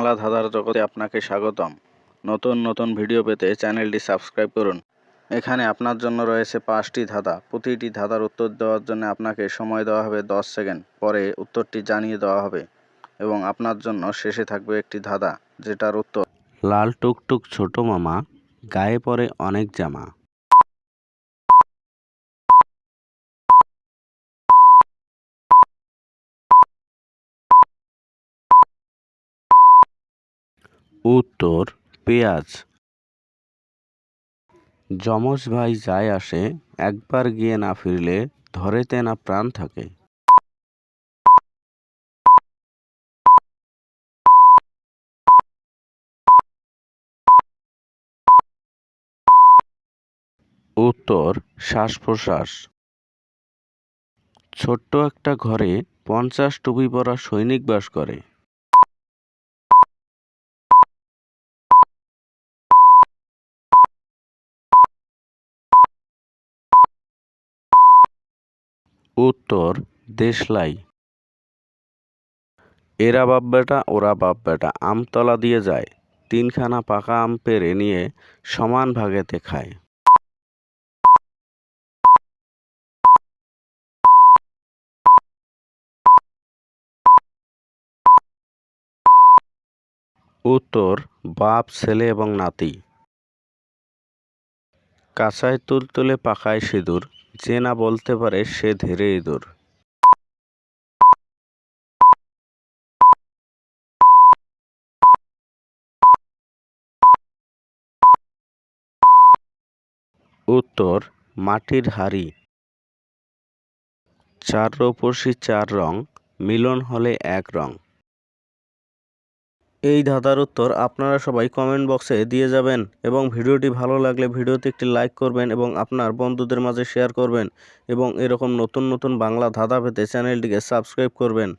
বাংলা ধাঁধার জগতে আপনাকে স্বাগতম। নতুন নতুন ভিডিও পেতে চ্যানেলটি সাবস্ক্রাইব করুন। এখানে আপনার জন্য রয়েছে 5টি ধাঁধা। প্রতিটি ধাঁধার উত্তর দেওয়ার জন্য আপনাকে সময় দেওয়া হবে 10 সেকেন্ড। পরে উত্তরটি জানিয়ে দেওয়া হবে এবং আপনার জন্য শেষে থাকবে একটি ধাঁধা, যেটার উত্তর লাল টুকটুক ছোট মামা, গায়ে পরে অনেক জামা। উত্তর পেঁয়াজ। যমজ ভাই যায় আসে, একবার গিয়ে না ফিরলে ধরেতে না প্রাণ থাকে। উত্তর শ্বাস প্রশ্বাস। ছোট্ট একটা ঘরে 50 টুপি পরা সৈনিক বাস করে। উত্তর দেশলাই। এরা বাপ বেটা ওরা বাপ বেটা আমতলা দিয়ে যায়, 3খানা পাকা আম পেড়ে নিয়ে সমান ভাগেতে খায়। উত্তর বাপ ছেলে এবং নাতি। কাঁচায় তুলতুলে পাকায় সিঁদুর, যে না বলতে পারে সে ধেরে ইঁদুর। উত্তর মাটির হাঁড়ি। 4 রূপসী 4 রং, মিলন হলে এক রং। এই ধাঁধার উত্তর আপনারা সবাই কমেন্ট বক্সে দিয়ে যাবেন এবং ভিডিওটি ভালো লাগলে ভিডিওতে একটি লাইক করবেন এবং আপনার বন্ধুদের মাঝে শেয়ার করবেন এবং এরকম নতুন নতুন বাংলা ধাঁধা পেতে চ্যানেলটিকে সাবস্ক্রাইব করবেন।